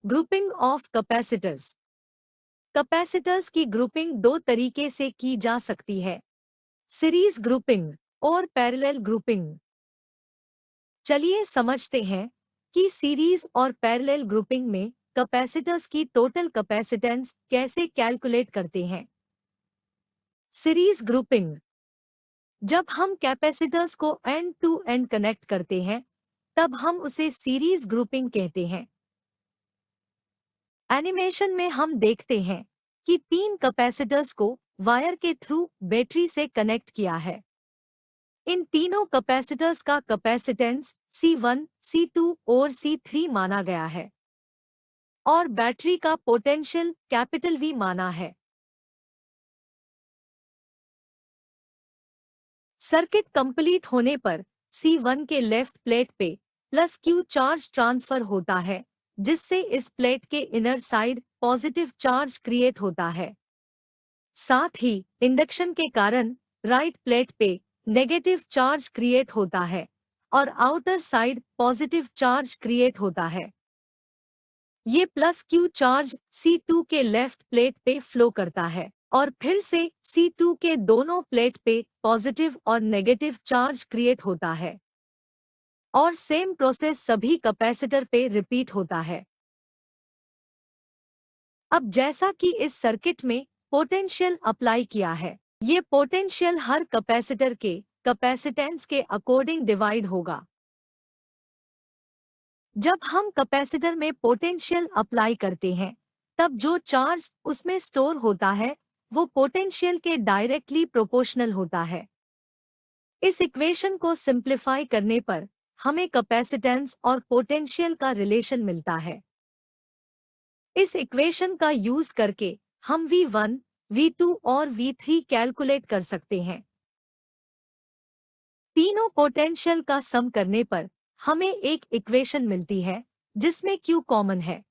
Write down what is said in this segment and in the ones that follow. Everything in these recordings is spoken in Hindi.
Grouping of capacitors. कैपेसिटर्स की ग्रुपिंग दो तरीके से की जा सकती है, सीरीज ग्रुपिंग और पैरेलल ग्रुपिंग। चलिए समझते हैं कि सीरीज और पैरेलल ग्रुपिंग में कैपेसिटर्स की टोटल कैपेसिटेंस कैसे कैलकुलेट करते हैं। Series grouping. जब हम कैपेसिटर्स को एंड टू एंड कनेक्ट करते हैं तब हम उसे सीरीज ग्रुपिंग कहते हैं। एनिमेशन में हम देखते हैं कि तीन कैपेसिटर्स को वायर के थ्रू बैटरी से कनेक्ट किया है। इन तीनों कैपेसिटर्स का कैपेसिटेंस C1, C2 और C3 माना गया है और बैटरी का पोटेंशियल कैपिटल V माना है। सर्किट कंप्लीट होने पर C1 के लेफ्ट प्लेट पे प्लस Q चार्ज ट्रांसफर होता है, जिससे इस प्लेट के inner side positive charge create होता है। साथ ही इंडक्शन के कारण राइट प्लेट पे नेगेटिव चार्ज क्रिएट होता है और outer side positive charge create होता है। ये प्लस Q चार्ज C2 के लेफ्ट प्लेट पे फ्लो करता है और फिर से C2 के दोनों प्लेट पे पॉजिटिव और नेगेटिव चार्ज क्रिएट होता है और सेम प्रोसेस सभी कैपेसिटर पे रिपीट होता है। अब जैसा कि इस सर्किट में पोटेंशियल अप्लाई किया है, ये पोटेंशियल हर कैपेसिटर के कैपेसिटेंस के अकॉर्डिंग डिवाइड होगा। जब हम कैपेसिटर में पोटेंशियल अप्लाई करते हैं तब जो चार्ज उसमें स्टोर होता है वो पोटेंशियल के डायरेक्टली प्रोपोर्शनल होता है। इस इक्वेशन को सिंप्लीफाई करने पर हमें कैपेसिटेंस और पोटेंशियल का रिलेशन मिलता है। इस इक्वेशन का यूज करके हम V1, V2 और V3 कैलकुलेट कर सकते हैं। तीनों पोटेंशियल का सम करने पर हमें एक इक्वेशन मिलती है जिसमें Q कॉमन है।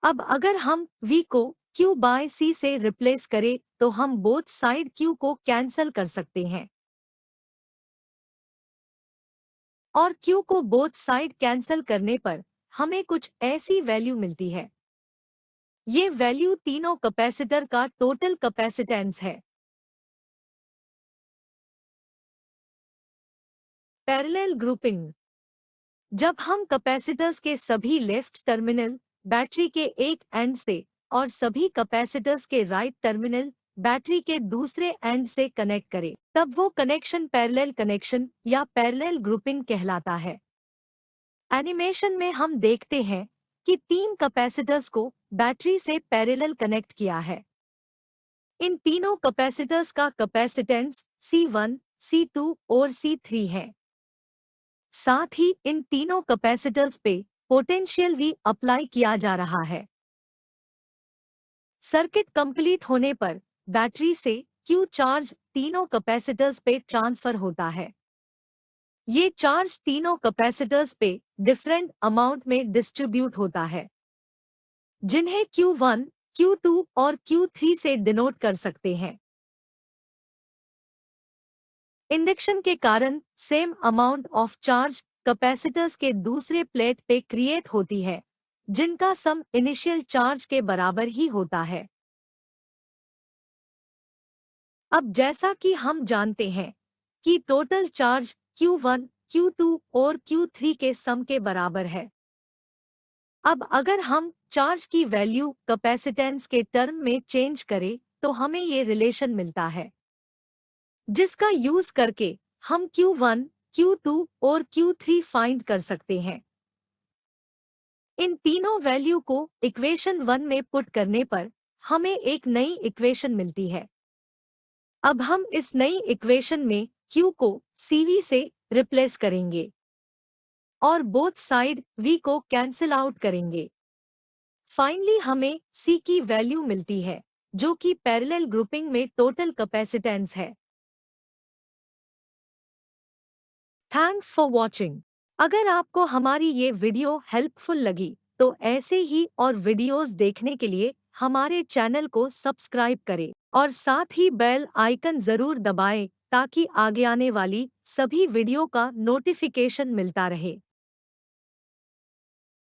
अब अगर हम V को Q बाय C से रिप्लेस करें तो हम बोथ साइड Q को कैंसल कर सकते हैं और Q को बोथ साइड कैंसल करने पर हमें कुछ ऐसी वैल्यू मिलती है। ये वैल्यू तीनों कैपेसिटर का टोटल कैपेसिटेंस है। Parallel grouping. जब हम कैपेसिटर्स के सभी लेफ्ट टर्मिनल बैटरी के एक एंड से और सभी कैपेसिटर्स के राइट टर्मिनल बैटरी के दूसरे एंड से कनेक्ट करें तब वो कनेक्शन पैरेलल कनेक्शन या पैरेलल ग्रुपिंग कहलाता है। एनिमेशन में हम देखते हैं कि तीन कैपेसिटर्स को बैटरी से पैरेलल कनेक्ट किया है। इन तीनों कैपेसिटर्स का कैपेसिटेंस C1, C2 और C3 है। साथ ही इन तीनों कैपेसिटर्स पे पोटेंशियल V अप्लाई किया जा रहा है। सर्किट कंप्लीट होने पर बैटरी से Q चार्ज तीनों कैपेसिटर्स पे ट्रांसफर होता है। ये चार्ज तीनों कैपेसिटर्स पे डिफरेंट अमाउंट में डिस्ट्रीब्यूट होता है, जिन्हें Q1, Q2 और Q3 से डिनोट कर सकते हैं। इंडक्शन के कारण same amount of charge capacitors के दूसरे प्लेट पे क्रिएट होती है, जिनका सम इनिशियल चार्ज के बराबर ही होता है। अब जैसा कि हम जानते हैं कि टोटल चार्ज Q1, Q2 और Q3 के सम के बराबर है। अब अगर हम चार्ज की वैल्यू कैपेसिटेंस के टर्म में चेंज करें तो हमें ये रिलेशन मिलता है, जिसका यूज करके हम Q1, Q2 और Q3 फाइंड कर सकते हैं। इन तीनों वैल्यू को इक्वेशन 1 में पुट करने पर हमें एक नई इक्वेशन मिलती है। अब हम इस नई इक्वेशन में Q को CV से रिप्लेस करेंगे और बोथ साइड V को कैंसिल आउट करेंगे। फाइनली हमें C की वैल्यू मिलती है, जो कि पैरेलल ग्रुपिंग में टोटल कैपेसिटेंस है। Thanks for watching. अगर आपको हमारी ये वीडियो हेल्पफुल लगी तो ऐसे ही और वीडियोस देखने के लिए हमारे चैनल को सब्सक्राइब करें और साथ ही बेल आइकन जरूर दबाएं ताकि आगे आने वाली सभी वीडियो का नोटिफिकेशन मिलता रहे।